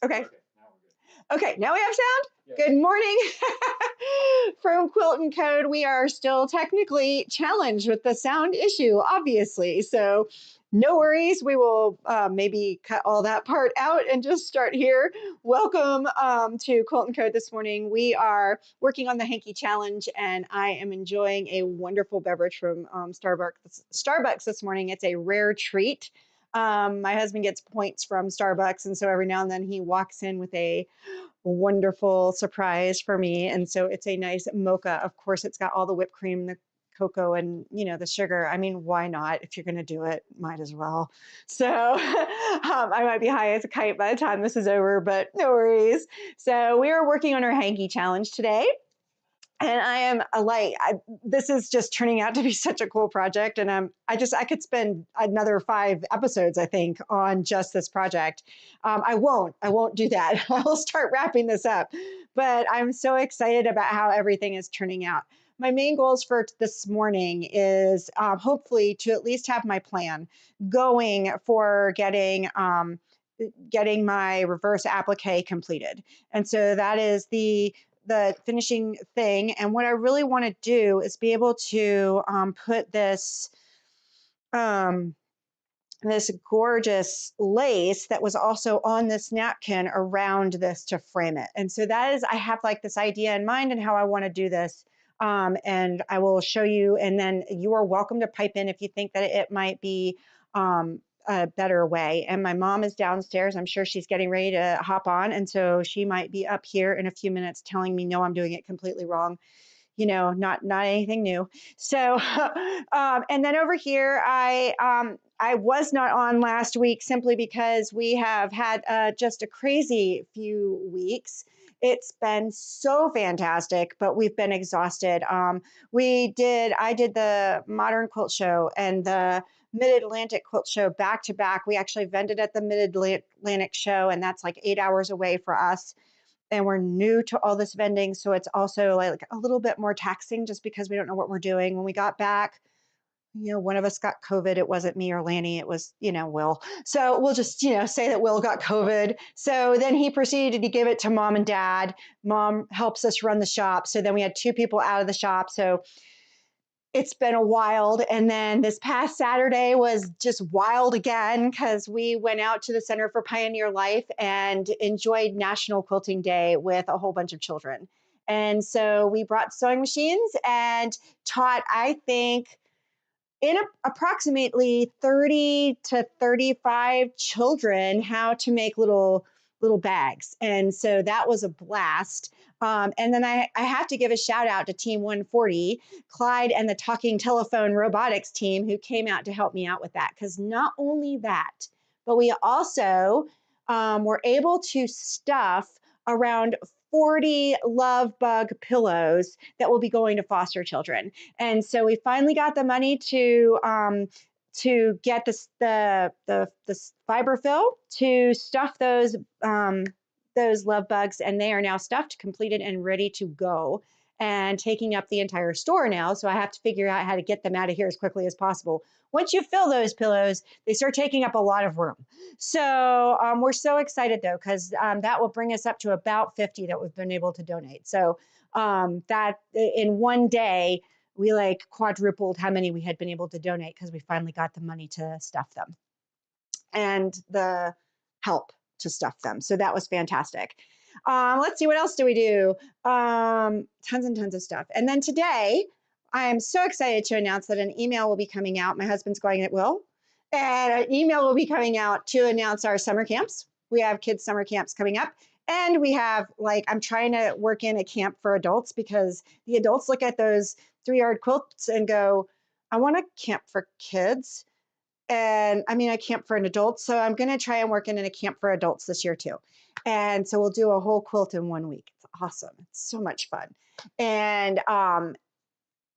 Okay. Okay, now we're good. Okay, now we have sound? Yes. Good morning. From Quilt and Code, we are still technically challenged with the sound issue, obviously. So no worries. We will maybe cut all that part out and just start here. Welcome to Quilt and Code this morning. We are working on the Hankie Challenge, and I am enjoying a wonderful beverage from Starbucks this morning. It's a rare treat. My husband gets points from Starbucks, and so every now and then he walks in with a wonderful surprise for me. And so it's a nice mocha. Of course, it's got all the whipped cream, the cocoa, and the sugar. I mean, why not? If you're going to do it, might as well. So I might be high as a kite by the time this is over, but no worries. So we are working on our Hankie Challenge today. And I am this is just turning out to be such a cool project. And I could spend another 5 episodes, I think, on just this project. I won't do that. I'll start wrapping this up, but I'm so excited about how everything is turning out. My main goals for this morning is hopefully to at least have my plan going for getting my reverse applique completed. And so that is the finishing thing. And what I really want to do is be able to put this this gorgeous lace that was also on this napkin around this to frame it. And so that is, I have like this idea in mind and how I want to do this. And I will show you, and then you are welcome to pipe in if you think that it might be a better way. And my mom is downstairs. I'm sure she's getting ready to hop on. And so she might be up here in a few minutes telling me, no, I'm doing it completely wrong. Not anything new. So, and then over here, I was not on last week simply because we have had just a crazy few weeks. It's been so fantastic, but we've been exhausted. I did the Modern Quilt Show and the Mid-Atlantic Quilt Show back to back. We actually vended at the Mid-Atlantic show, and that's like 8 hours away for us. And we're new to all this vending, so it's also like a little bit more taxing just because we don't know what we're doing. When we got back, one of us got COVID. It wasn't me or Lanny. It was, Will. So we'll just, say that Will got COVID. So then he proceeded to give it to mom and dad. Mom helps us run the shop. So then we had 2 people out of the shop. So it's been a wild. And then this past Saturday was just wild again because we went out to the Center for Pioneer Life and enjoyed National Quilting Day with a whole bunch of children. And so we brought sewing machines and taught, I think, approximately 30 to 35 children how to make little bags. And so that was a blast. And then I have to give a shout out to Team 140, Clyde and the Talking Telephone Robotics team who came out to help me out with that. Because not only that, but we also were able to stuff around 40 love bug pillows that will be going to foster children. And so we finally got the money to get the fiberfill to stuff those love bugs, and they are now stuffed, completed, and ready to go and taking up the entire store now. So I have to figure out how to get them out of here as quickly as possible. Once you fill those pillows, they start taking up a lot of room. So we're so excited though, because that will bring us up to about 50 that we've been able to donate. So that in one day, we like quadrupled how many we had been able to donate because we finally got the money to stuff them and the help to stuff them. So that was fantastic. Let's see, what else do we do? Tons and tons of stuff. And then today, I am so excited to announce that an email will be coming out. My husband's going, it will. And an email will be coming out to announce our summer camps. We have kids' summer camps coming up. And we have, I'm trying to work in a camp for adults because the adults look at those 3-yard quilts and go, I want a camp for kids. And I mean, I camp for an adult. So I'm going to try and work in a camp for adults this year too. And so we'll do a whole quilt in 1 week. It's awesome. It's so much fun. And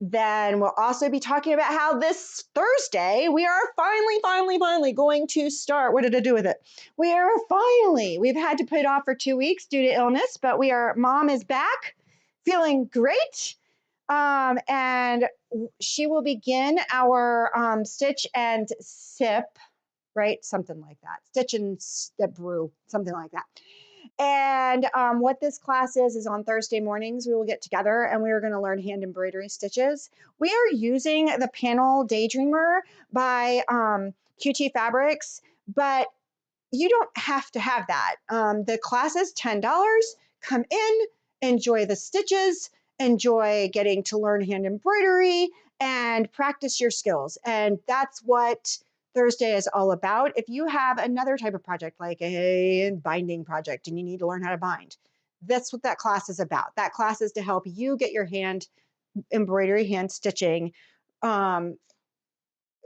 then we'll also be talking about how this Thursday, we are finally going to start. What did I do with it? We've had to put it off for 2 weeks due to illness, but mom is back feeling great. And she will begin our stitch and sip, right? Something like that. Stitch and brew, something like that. And what this class is on Thursday mornings, we will get together and we are going to learn hand embroidery stitches. We are using the panel Daydreamer by QT Fabrics, but you don't have to have that. The class is $10. Come in, enjoy the stitches, enjoy getting to learn hand embroidery, and practice your skills. And that's what Thursday is all about. If you have another type of project, like a binding project, and you need to learn how to bind, that's what that class is about. That class is to help you get your hand embroidery, hand stitching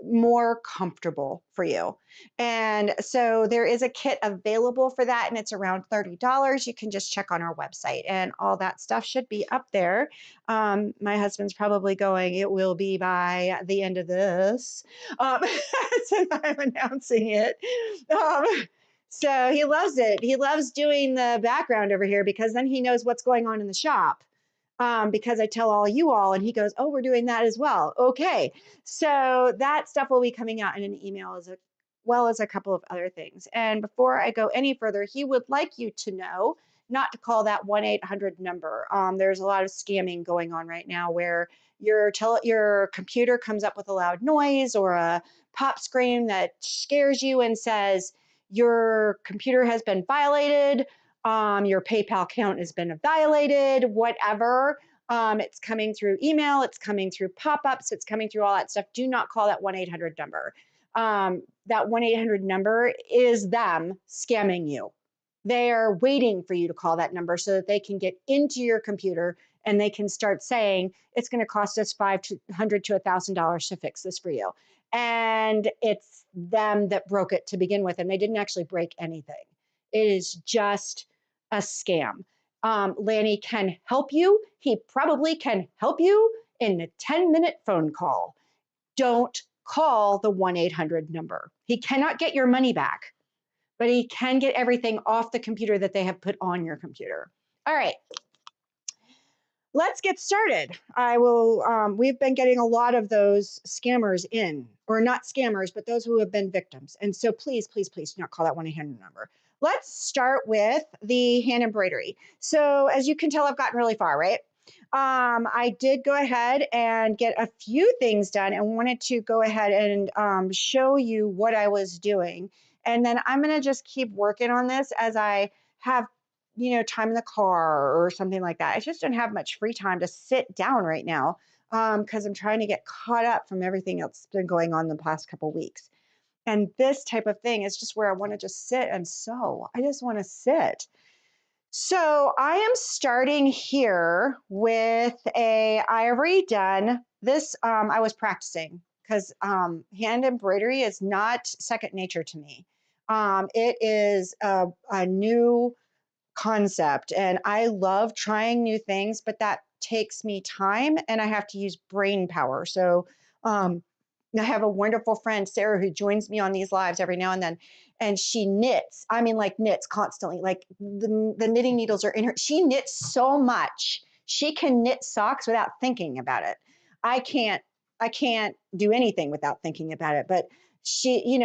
more comfortable for you. And so there is a kit available for that, and it's around $30. You can just check on our website, and all that stuff should be up there. My husband's probably going, it will be by the end of this, since I'm announcing it. So he loves it. He loves doing the background over here because then he knows what's going on in the shop. Because I tell all you all, and he goes, oh, we're doing that as well. Okay. So that stuff will be coming out in an email as well as a couple of other things. And before I go any further, he would like you to know not to call that 1-800 number. There's a lot of scamming going on right now where your computer comes up with a loud noise or a pop screen that scares you and says, your computer has been violated. Your PayPal account has been violated, whatever. It's coming through email, it's coming through pop-ups, it's coming through all that stuff. Do not call that 1-800 number. That 1-800 number is them scamming you. They are waiting for you to call that number so that they can get into your computer and they can start saying, it's going to cost us $500 to $1,000 to fix this for you. And it's them that broke it to begin with, and they didn't actually break anything. It is just a scam. Lanny can help you. He probably can help you in a 10-minute phone call. Don't call the 1-800 number. He cannot get your money back, but he can get everything off the computer that they have put on your computer. All right. Let's get started. We've been getting a lot of those scammers in, or not scammers, but those who have been victims. And so please, please, please do not call that 1-800 number. Let's start with the hand embroidery. So as you can tell, I've gotten really far, right? I did go ahead and get a few things done and wanted to go ahead and show you what I was doing. And then I'm going to just keep working on this as I have time in the car or something like that. I just don't have much free time to sit down right now because I'm trying to get caught up from everything else that's been going on the past couple of weeks. And this type of thing is just where I want to just sit and sew. I just want to sit. So I am starting here with I already done this. I was practicing because hand embroidery is not second nature to me. It is a new concept, and I love trying new things, but that takes me time and I have to use brain power. So I have a wonderful friend, Sarah, who joins me on these lives every now and then, and she knits. I mean, like knits constantly, like the knitting needles are in her. She knits so much. She can knit socks without thinking about it. I can't do anything without thinking about it, but she,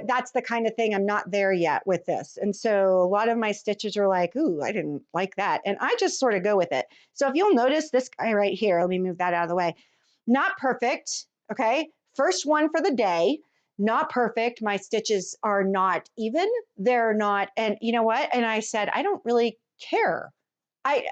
that's the kind of thing I'm not there yet with this. And so a lot of my stitches are like, ooh, I didn't like that. And I just sort of go with it. So if you'll notice this guy right here, let me move that out of the way. Not perfect. Okay. First one for the day. Not perfect. My stitches are not even. They're not. And you know what? And I said, I don't really care. I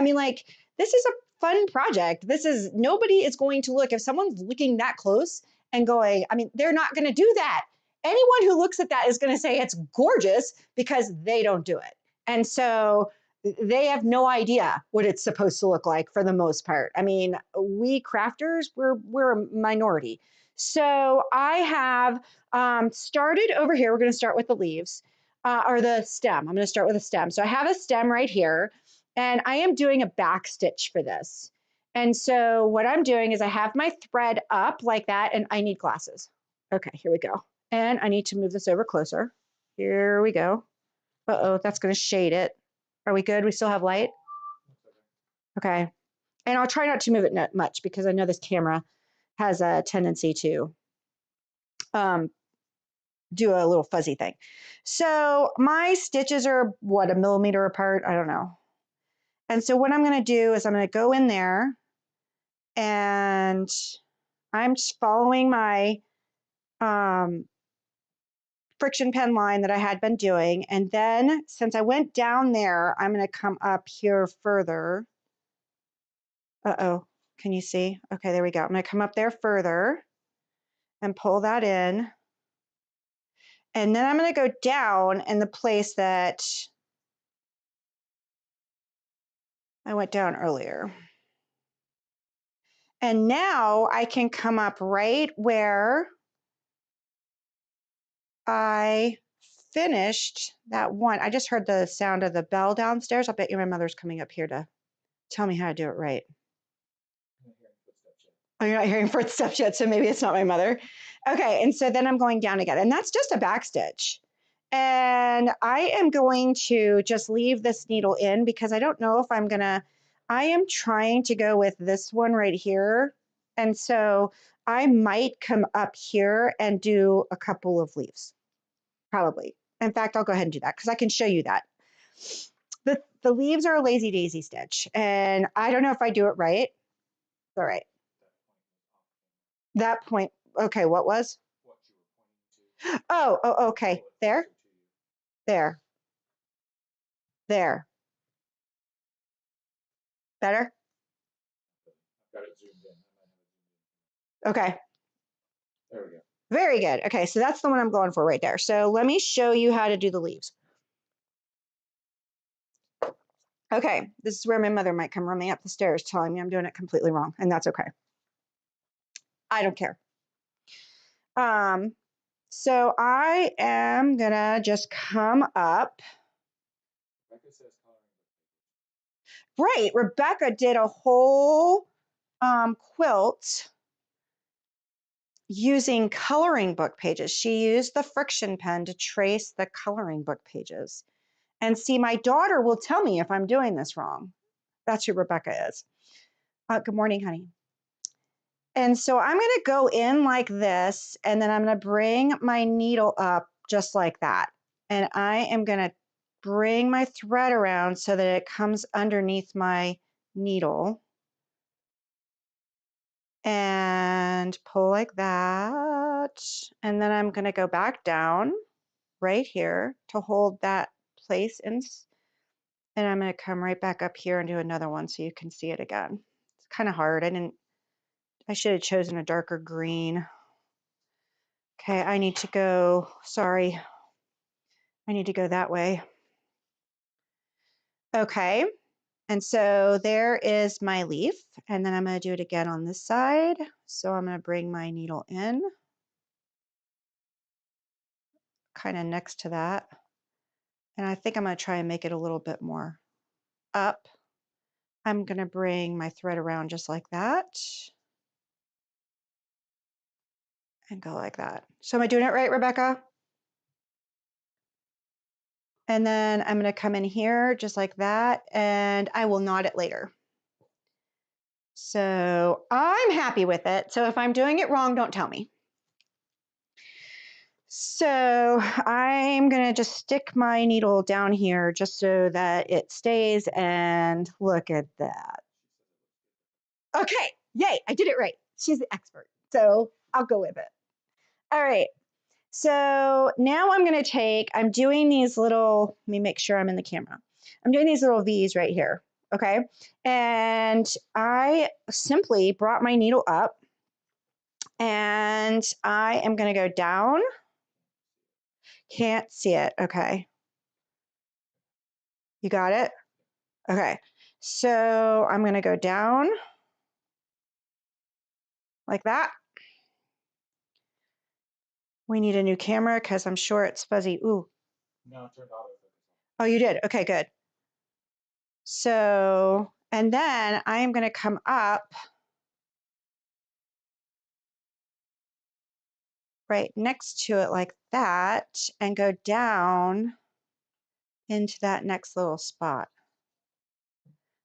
mean, like, this is a fun project. Nobody is going to look, if someone's looking that close and going, I mean, they're not going to do that. Anyone who looks at that is going to say it's gorgeous because they don't do it. And so they have no idea what it's supposed to look like for the most part. I mean, we crafters, we're a minority. So I have started over here. We're going to start with the leaves or the stem. I'm going to start with a stem. So I have a stem right here, and I am doing a back stitch for this. And so what I'm doing is I have my thread up like that, and I need glasses. Okay, here we go. And I need to move this over closer. Here we go. Uh-oh, that's going to shade it. Are we good? We still have light? Okay. And I'll try not to move it much because I know this camera has a tendency to do a little fuzzy thing. So my stitches are what, 1 millimeter apart? I don't know. And so what I'm going to do is I'm going to go in there and I'm just following my friction pen line that I had been doing. And then since I went down there, I'm going to come up here further. Uh-oh, can you see? Okay, there we go. I'm going to come up there further and pull that in. And then I'm going to go down in the place that I went down earlier. And now I can come up right where I finished that one. I just heard the sound of the bell downstairs. I bet you my mother's coming up here to tell me how to do it right. Oh, you're not hearing footsteps yet, so maybe it's not my mother. Okay, and so then I'm going down again, and that's just a back stitch. And I am going to just leave this needle in because I don't know if I'm gonna, I am trying to go with this one right here. And so I might come up here and do a couple of leaves, probably. In fact, I'll go ahead and do that because I can show you that. The leaves are a lazy daisy stitch, and I don't know if I do it right. All right. That point, okay, what was? Oh, okay. There, there, there. Better? Okay. There we go. Very good. Okay, so that's the one I'm going for right there. So let me show you how to do the leaves. Okay, this is where my mother might come running up the stairs telling me I'm doing it completely wrong, and that's okay. I don't care. So I am gonna just come up. Right, Rebecca did a whole quilt using coloring book pages. She used the friction pen to trace the coloring book pages. And see, my daughter will tell me if I'm doing this wrong. That's who Rebecca is. Good morning, honey. And so I'm going to go in like this, and then I'm going to bring my needle up just like that. And I am going to bring my thread around so that it comes underneath my needle. And pull like that. And then I'm going to go back down right here to hold that place in. And I'm going to come right back up here and do another one so you can see it again. It's kind of hard. I should have chosen a darker green. Okay, I need to go, sorry. I need to go that way. Okay, and so there is my leaf. And then I'm going to do it again on this side. So I'm going to bring my needle in, kind of next to that. And I think I'm going to try and make it a little bit more up. I'm going to bring my thread around just like that. And go like that. So am I doing it right, Rebecca? And then I'm going to come in here just like that, and I will knot it later. So I'm happy with it. So if I'm doing it wrong, don't tell me. So I'm going to just stick my needle down here just so that it stays, and look at that. Okay, yay, I did it right. She's the expert, so I'll go with it. All right, so now I'm going to take, I'm doing these little, let me make sure I'm in the camera. I'm doing these little V's right here, okay? And I simply brought my needle up, and I am going to go down. Can't see it, okay. You got it? Okay, so I'm going to go down like that. We need a new camera because I'm sure it's fuzzy. Ooh. No, it turned auto. Oh, you did? Okay, good. So, and then I am going to come up right next to it like that and go down into that next little spot.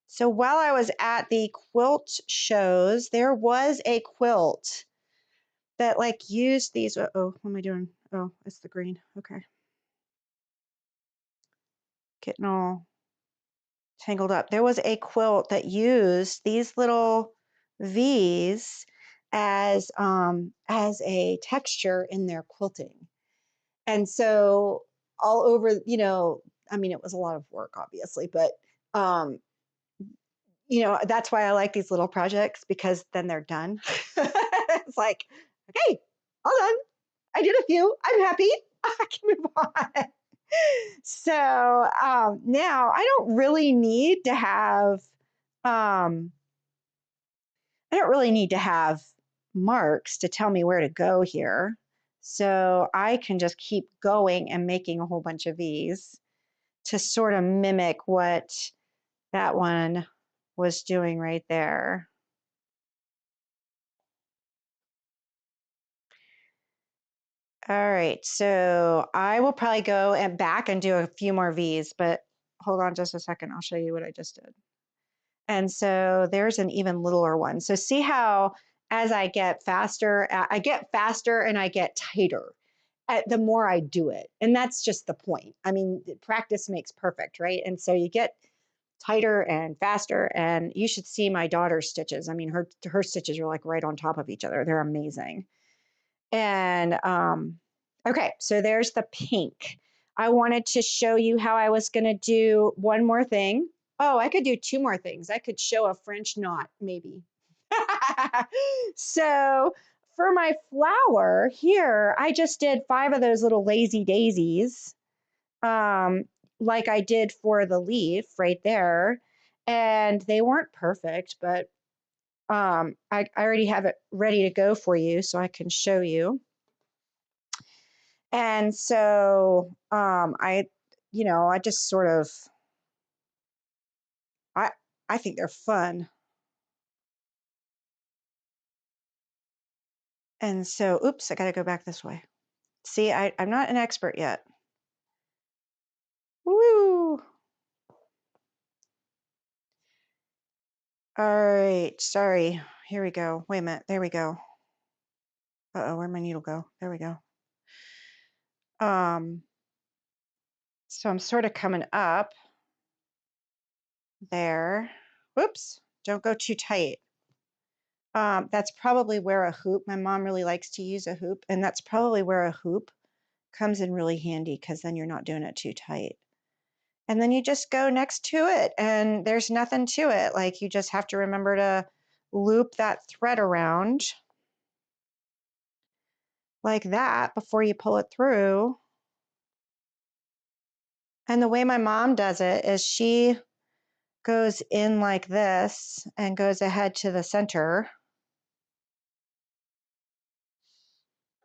So while I was at the quilt shows, there was a quilt that like used these, uh-oh, what am I doing? Oh, it's the green. Okay. Getting all tangled up. There was a quilt that used these little V's as a texture in their quilting. And so all over, you know, I mean, it was a lot of work, obviously, but um, you know, that's why I like these little projects because then they're done. It's like, okay, all done. I did a few. I'm happy. I can move on. So now I don't really need to have um, I don't really need to have marks to tell me where to go here. So I can just keep going and making a whole bunch of these to sort of mimic what that one was doing right there. All right, so I will probably go and back and do a few more V's, but hold on just a second. I'll show you what I just did. And so there's an even littler one. So see how as I get faster and I get tighter the more I do it. And that's just the point. I mean, practice makes perfect, right? And so you get tighter and faster. And you should see my daughter's stitches. I mean, her stitches are like right on top of each other. They're amazing. And okay, so there's the pink. I wanted to show you how I was going to do one more thing. Oh, I could do two more things. I could show a French knot, maybe. So for my flower here, I just did 5 of those little lazy daisies, um, like I did for the leaf right there. And they weren't perfect, but I already have it ready to go for you so I can show you. And so you know, I just sort of, I, I think they're fun. And so, oops, I got to go back this way. See, I'm not an expert yet. Woo! All right, sorry. Here we go. Wait a minute. There we go. Uh-oh, where'd my needle go? There we go. So I'm sort of coming up there. Whoops, don't go too tight. That's probably where a hoop, my mom really likes to use a hoop, and that's probably where a hoop comes in really handy because then you're not doing it too tight. And then you just go next to it and there's nothing to it. Like you just have to remember to loop that thread around like that before you pull it through. And the way my mom does it is she goes in like this and goes ahead to the center.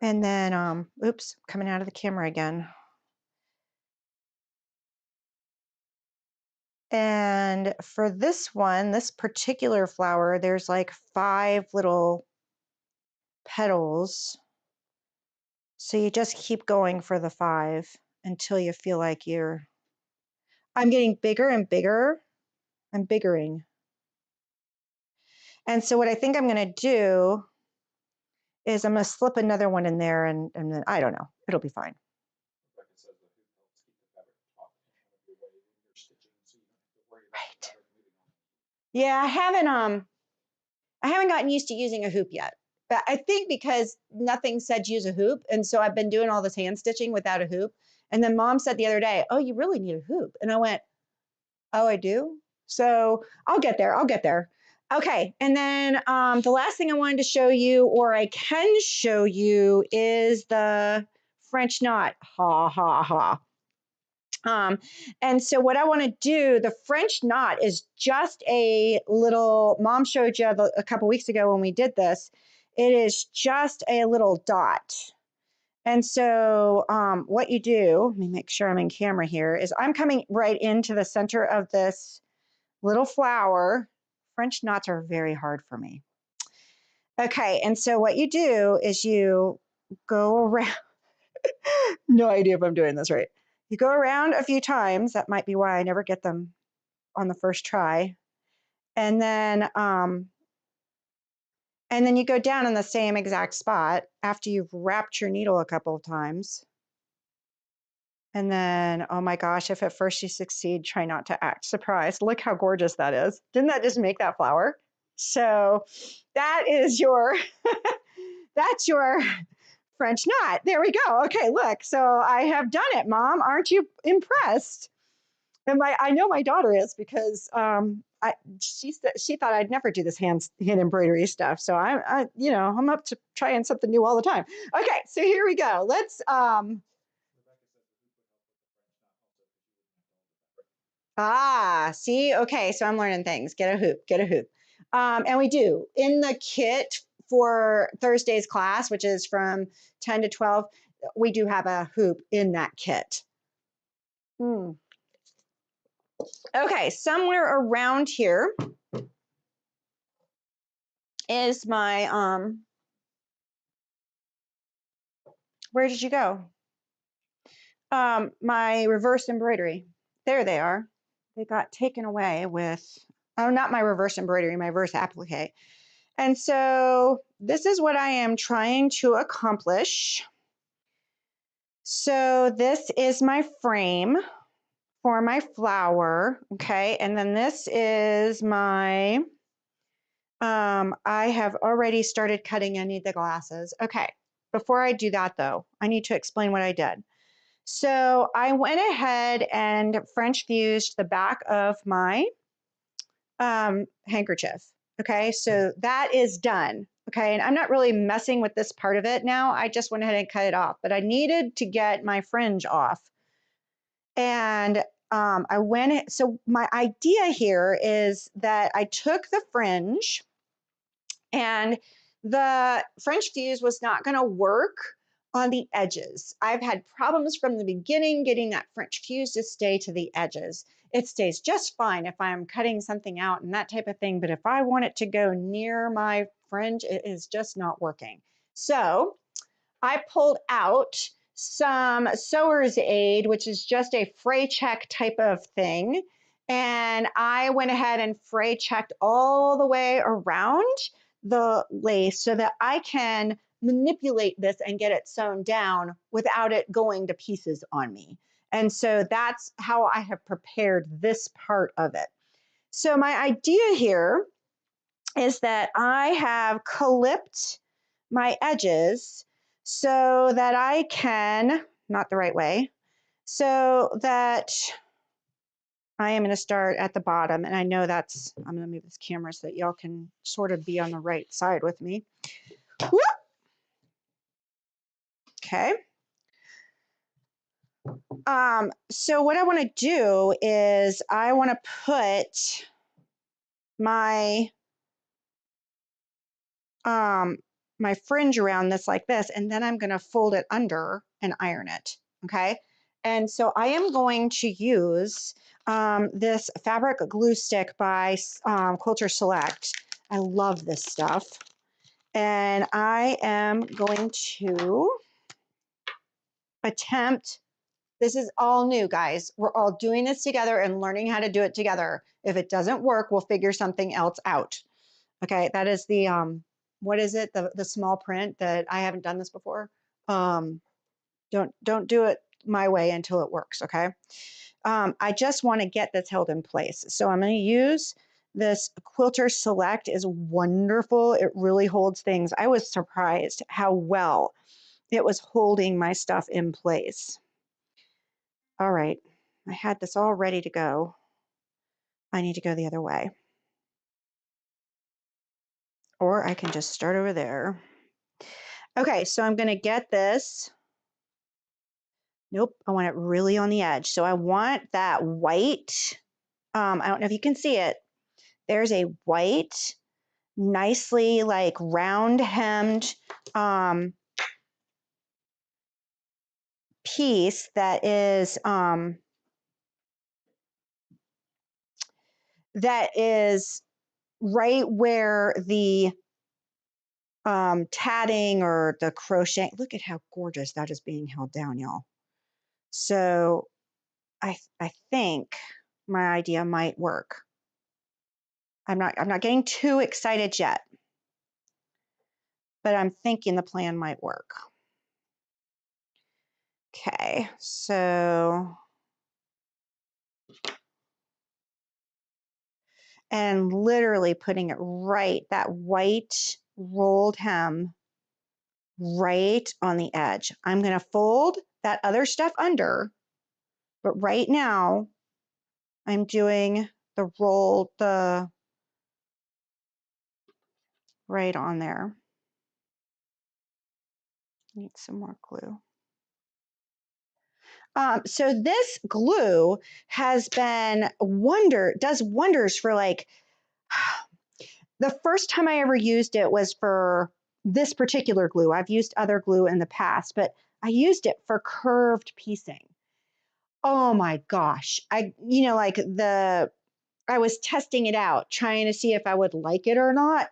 And then, oops, coming out of the camera again. And for this one, this particular flower, there's like 5 little petals. So you just keep going for the 5 until you feel like I'm getting bigger and bigger. I'm biggering. And so what I think I'm going to do is I'm going to slip another one in there and then I don't know. It'll be fine. Like it says, the hoop helps keep the fabric taut in your way when you're stitching, so you don't have to worry about the fabric moving on. Yeah, I haven't gotten used to using a hoop yet. But I think because nothing said use a hoop, and so I've been doing all this hand stitching without a hoop. And then mom said the other day, "Oh, you really need a hoop." And I went, "Oh, I do?" So I'll get there. I'll get there. Okay. And then the last thing I wanted to show you, or I can show you, is the French knot. Ha, ha, ha. And so what I want to do, the French knot is just a little, mom showed you a couple weeks ago when we did this. It is just a little dot. And so what you do, let me make sure I'm in camera here, is I'm coming right into the center of this little flower. French knots are very hard for me. Okay, and so what you do is you go around, no idea if I'm doing this right. You go around a few times. That might be why I never get them on the first try. And then And then you go down in the same exact spot after you've wrapped your needle a couple of times. And then, oh my gosh, if at first you succeed, try not to act surprised. Look how gorgeous that is. Didn't that just make that flower? So that is your, that's your French knot. There we go. Okay, look. So I have done it, Mom. Aren't you impressed? And I know my daughter is because she thought I'd never do this hand embroidery stuff. So I'm up to trying something new all the time. Okay, so here we go. Let's see, okay, so I'm learning things. Get a hoop, get a hoop. And we do in the kit for Thursday's class, which is from 10 to 12. We do have a hoop in that kit. Okay, somewhere around here is my, where did you go? My reverse embroidery. There they are. They got taken away with, oh, not my reverse embroidery, my reverse applique. And so this is what I am trying to accomplish. So this is my frame for my flower, okay? And then this is my, I have already started cutting any of the glasses. Okay, before I do that though, I need to explain what I did. So I went ahead and French fused the back of my handkerchief. Okay, so that is done. Okay, and I'm not really messing with this part of it now. I just went ahead and cut it off, but I needed to get my fringe off. And so my idea here is that I took the fringe and the French fuse was not going to work on the edges. I've had problems from the beginning getting that French fuse to stay to the edges. It stays just fine if I'm cutting something out and that type of thing, but if I want it to go near my fringe, it is just not working. So I pulled out some sewer's aid, which is just a fray check type of thing. And I went ahead and fray checked all the way around the lace so that I can manipulate this and get it sewn down without it going to pieces on me. And so that's how I have prepared this part of it. So my idea here is that I have clipped my edges so that I can, not the right way, so that I am going to start at the bottom. And I know I'm going to move this camera so that y'all can sort of be on the right side with me. Whoop. Okay. So what I want to do is I want to put my my fringe around this like this, and then I'm going to fold it under and iron it. Okay. And so I am going to use this fabric glue stick by Quilter Select. I love this stuff. And I am going to attempt, this is all new, guys. We're all doing this together and learning how to do it together. If it doesn't work, we'll figure something else out. Okay, that is the, what is it? The small print that I haven't done this before. Don't do it my way until it works, okay? I just want to get this held in place. So I'm going to use this Quilter Select is wonderful. It really holds things. I was surprised how well it was holding my stuff in place. All right, I had this all ready to go. I need to go the other way. Or I can just start over there. Okay, so I'm going to get this. Nope, I want it really on the edge. So I want that white, I don't know if you can see it. There's a white, nicely like round hemmed piece that is right where the tatting or the crochet. Look at how gorgeous that is being held down, y'all. So I think my idea might work. I'm not getting too excited yet. but I'm thinking the plan might work. Okay, so, and literally putting it right, that white rolled hem right on the edge. I'm going to fold that other stuff under, but right now I'm doing the roll, the right on there. Need some more glue. So this glue has been does wonders for like, the first time I ever used it was for this particular glue. I've used other glue in the past, but I used it for curved piecing. Oh my gosh. I was testing it out, trying to see if I would like it or not.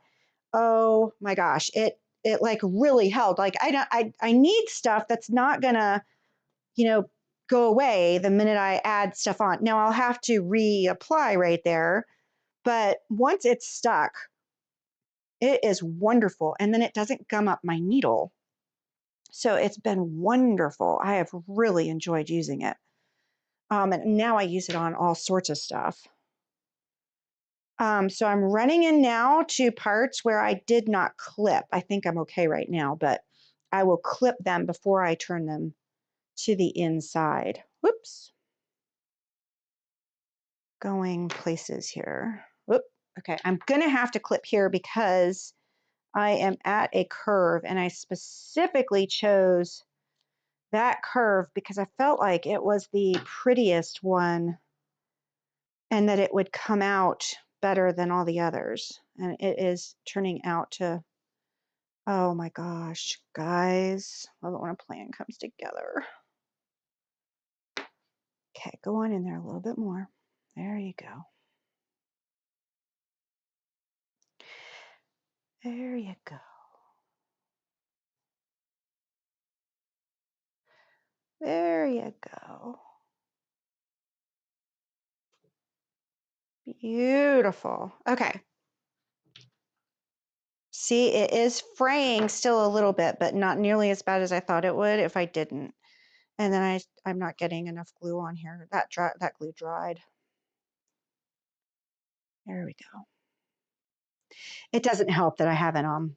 Oh my gosh. It like really helped. Like I need stuff that's not gonna, go away the minute I add stuff on. Now I'll have to reapply right there, but once it's stuck, it is wonderful. And then it doesn't gum up my needle. So it's been wonderful. I have really enjoyed using it. And now I use it on all sorts of stuff. So I'm running in now to parts where I did not clip. I think I'm okay right now, but I will clip them before I turn them to the inside. Whoops. Going places here. Whoop. Okay, I'm gonna have to clip here because I am at a curve and I specifically chose that curve because I felt like it was the prettiest one and that it would come out better than all the others. And it is turning out to, oh my gosh, guys, love it when a plan comes together. Okay, go on in there a little bit more. There you go. There you go. There you go. Beautiful. Okay. See, it is fraying still a little bit, but not nearly as bad as I thought it would if I didn't. And then I'm not getting enough glue on here. That glue dried. There we go. It doesn't help that I haven't,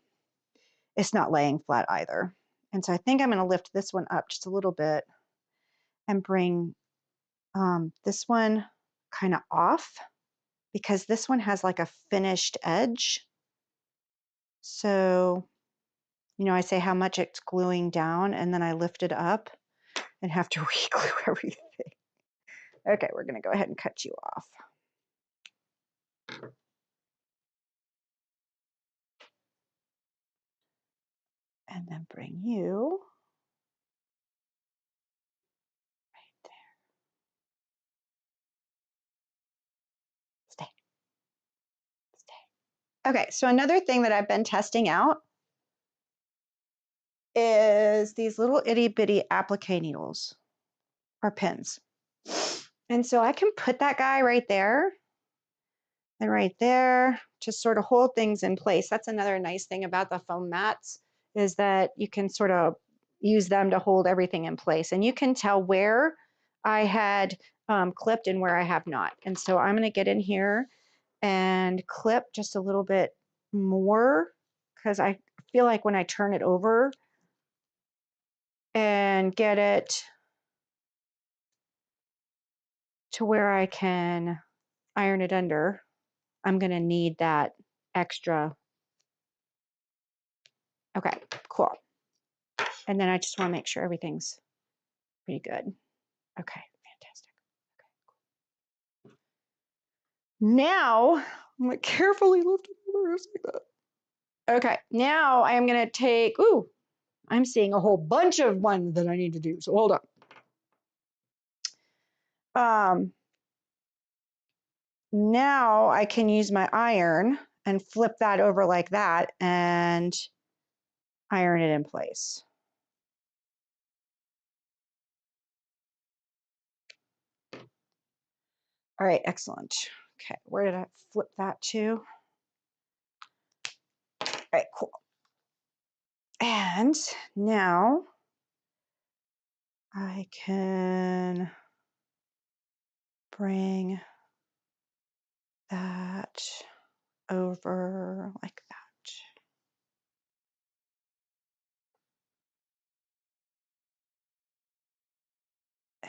it's not laying flat either. And so I think I'm going to lift this one up just a little bit and bring this one kind of off because this one has like a finished edge. So, I say how much it's gluing down and then I lift it up and have to re-glue everything. Okay, we're going to go ahead and cut you off. And then bring you right there. Stay. Stay. Okay, so another thing that I've been testing out is these little itty bitty applique needles or pins. And so I can put that guy right there and right there to sort of hold things in place. That's another nice thing about the foam mats is that you can sort of use them to hold everything in place. And you can tell where I had clipped and where I have not. And so I'm going to get in here and clip just a little bit more because I feel like when I turn it over and get it to where I can iron it under, I'm going to need that extra. Okay, cool. And then I just want to make sure everything's pretty good. Okay, fantastic. Okay, cool. Now, I'm going to carefully lift it over just like that. Okay, now I am going to take, I'm seeing a whole bunch of ones that I need to do. So hold on. Now I can use my iron and flip that over like that and iron it in place. All right, excellent. Okay, where did I flip that to? All right, cool. And now I can bring that over like that.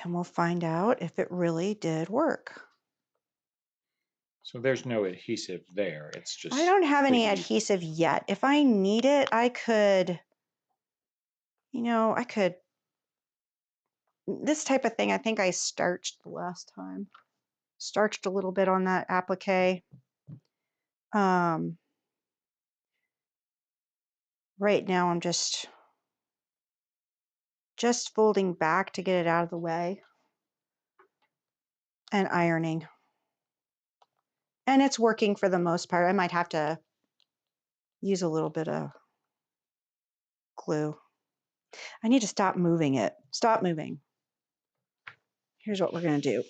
And we'll find out if it really did work. So there's no adhesive there. It's just I don't have any completely- adhesive yet. If I need it, I could, I could, this type of thing, I think I starched the last time. Starched a little bit on that applique. Right now I'm just folding back to get it out of the way and ironing. And it's working for the most part. I might have to use a little bit of glue. I need to stop moving it. Stop moving. Here's what we're going to do.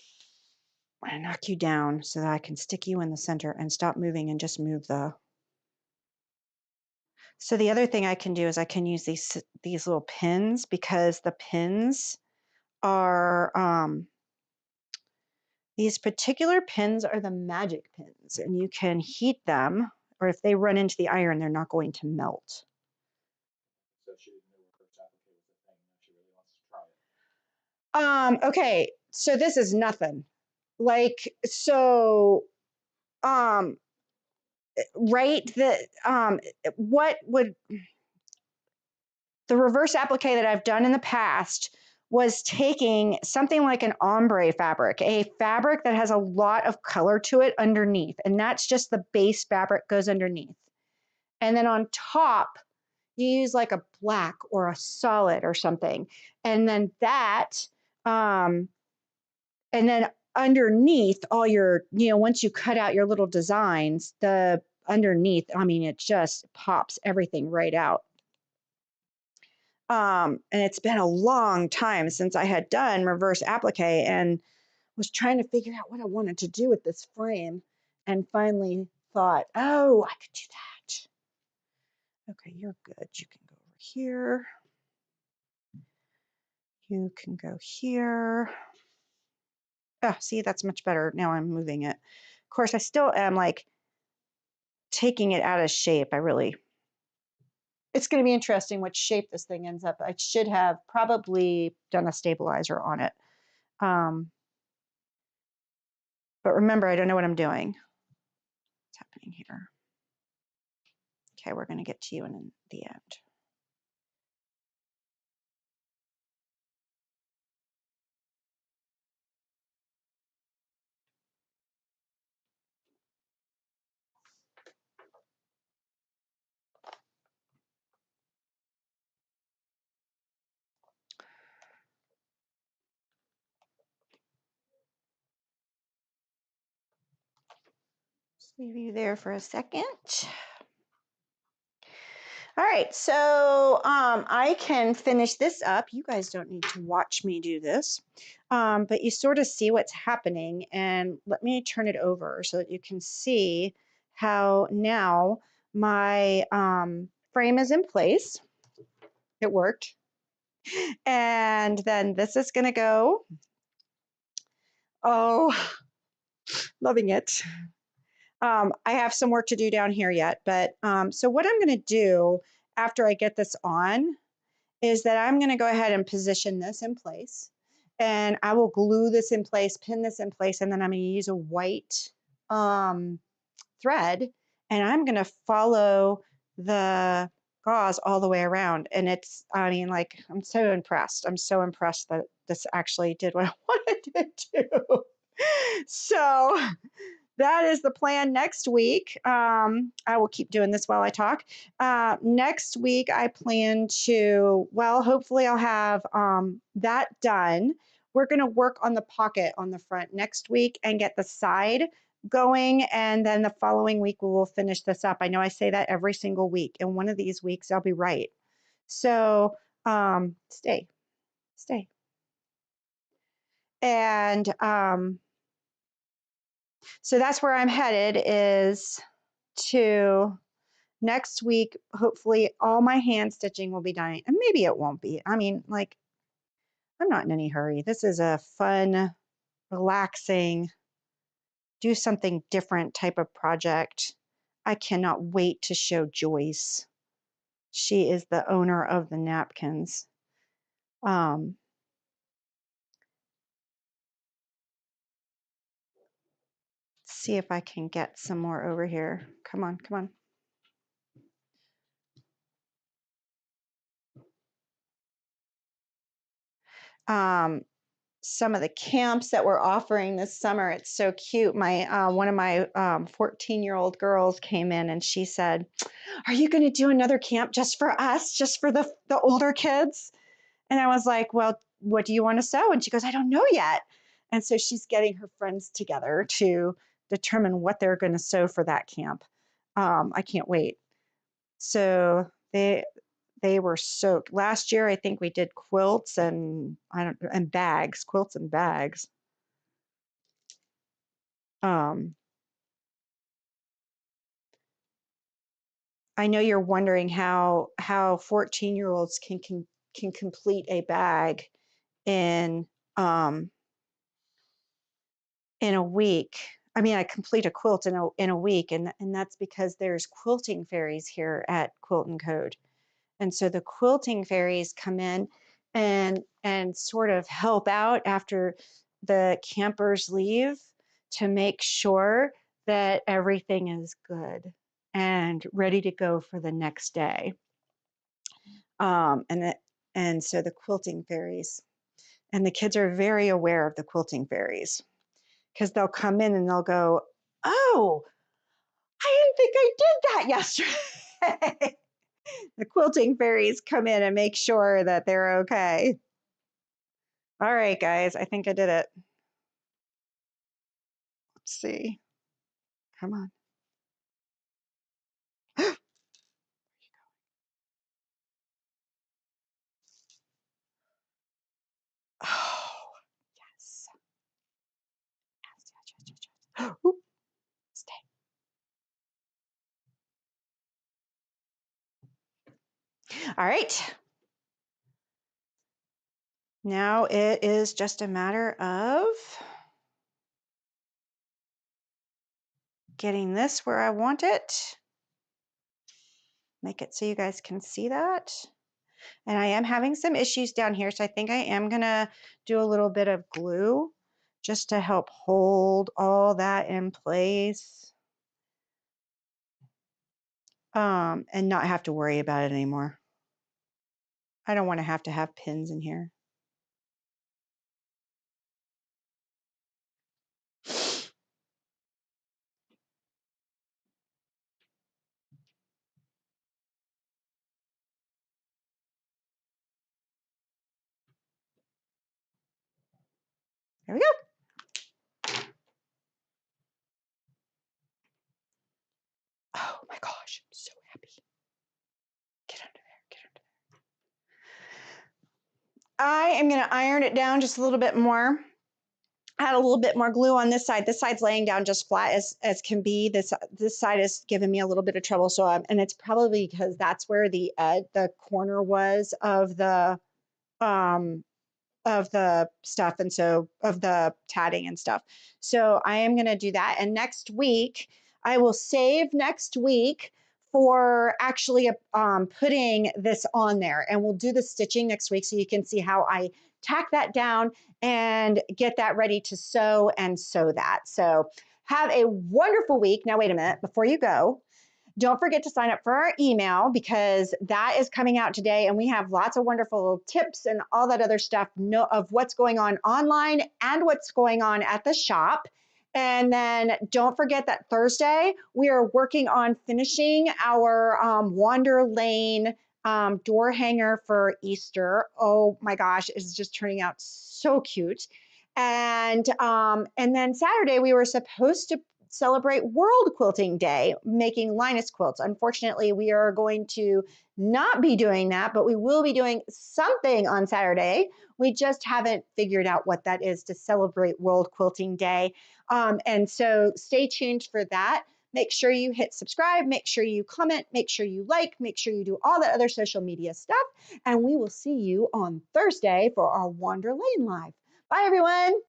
I'm going to knock you down so that I can stick you in the center and stop moving and just move the... So the other thing I can do is I can use these little pins, because the pins are... these particular pins are the magic pins, and you can heat them, or if they run into the iron, they're not going to melt. So she didn't know reverse applique was a thing. Now she really wants to try it. Okay, so this is nothing. Like, so, right, what would, the reverse applique that I've done in the past was taking something like an ombre fabric, a fabric that has a lot of color to it underneath, and that's just the base fabric goes underneath. And then on top, you use like a black or a solid or something. And then that, and then underneath all your, once you cut out your little designs, the underneath, I mean, it just pops everything right out. And it's been a long time since I had done reverse applique and was trying to figure out what I wanted to do with this frame, and finally thought, oh, I could do that. Okay, you're good. You can go over here. You can go here. Oh, see, that's much better. Now I'm moving it. Of course, I still am like taking it out of shape. It's going to be interesting what shape this thing ends up. I should have probably done a stabilizer on it. But remember, I don't know what I'm doing. What's happening here? Okay, we're going to get to you in the end. Just leave you there for a second. All right, so I can finish this up. You guys don't need to watch me do this, but you sort of see what's happening. And let me turn it over so that you can see how now my frame is in place. It worked. And then this is going to go. Oh, loving it. I have some work to do down here yet, but so what I'm going to do after I get this on is that I'm going to go ahead and position this in place, and I will glue this in place, pin this in place, and then I'm going to use a white thread, and I'm going to follow the gauze all the way around. And it's, I mean, like, I'm so impressed. I'm so impressed that this actually did what I wanted it to. So that is the plan next week. I will keep doing this while I talk. Next week, I plan to, well, hopefully I'll have that done. We're going to work on the pocket on the front next week and get the side going. And then the following week, we will finish this up. I know I say that every single week, and one of these weeks I'll be right. So stay. And so that's where I'm headed, is to Next week, hopefully all my hand stitching will be done, and maybe it won't be. I mean, like, I'm not in any hurry. This is a fun, relaxing, do something different type of project. I cannot wait to show Joyce. She is the owner of the napkins. See if I can get some more over here. Come on, come on. Some of the camps that we're offering this summer. It's so cute. My one of my 14-year-old girls came in and she said, "Are you going to do another camp just for us, just for the older kids?" And I was like, "Well, what do you want to sew?" And she goes, "I don't know yet." And so she's getting her friends together to determine what they're going to sew for that camp. I can't wait. So they were soaked. Last year, I think we did quilts and bags, quilts and bags. I know you're wondering how 14-year-olds can complete a bag in a week. I mean, I complete a quilt in a week, and that's because there's quilting fairies here at Quilt and Code. And so the quilting fairies come in and sort of help out after the campers leave to make sure that everything is good and ready to go for the next day. And so the quilting fairies, and the kids are very aware of the quilting fairies because they'll come in and they'll go, "Oh, I didn't think I did that yesterday." The quilting fairies come in and make sure that they're okay. All right, guys, I think I did it. Let's see. Come on. Oh, yes. Yes. Oop, stay. All right. Now it is just a matter of getting this where I want it. Make it so you guys can see that. And I am having some issues down here, so I think I am gonna do a little bit of glue just to help hold all that in place. And not have to worry about it anymore. I don't want to have pins in here. There we go. Oh my gosh, I'm so happy. Get under there, get under there. I am gonna iron it down just a little bit more. Add a little bit more glue on this side. This side's laying down just flat as can be. This side is giving me a little bit of trouble. So and it's probably because that's where the corner was of the stuff, and so of the tatting and stuff. So I am going to do that. And next week, I will save next week for actually putting this on there, and we'll do the stitching next week so you can see how I tack that down and get that ready to sew and sew that. So have a wonderful week. Now, wait a minute, before you go, don't forget to sign up for our email because that is coming out today, and we have lots of wonderful tips and all that other stuff of what's going on online and what's going on at the shop. And then don't forget that Thursday, we are working on finishing our Wander Lane door hanger for Easter. Oh my gosh, it's just turning out so cute. And then Saturday, we were supposed to celebrate World Quilting Day, making Linus quilts. Unfortunately, we are going to not be doing that, but we will be doing something on Saturday. We just haven't figured out what that is to celebrate World Quilting Day. And so stay tuned for that. Make sure you hit subscribe, make sure you comment, make sure you like, make sure you do all that other social media stuff. And we will see you on Thursday for our Wander Lane Live. Bye, everyone.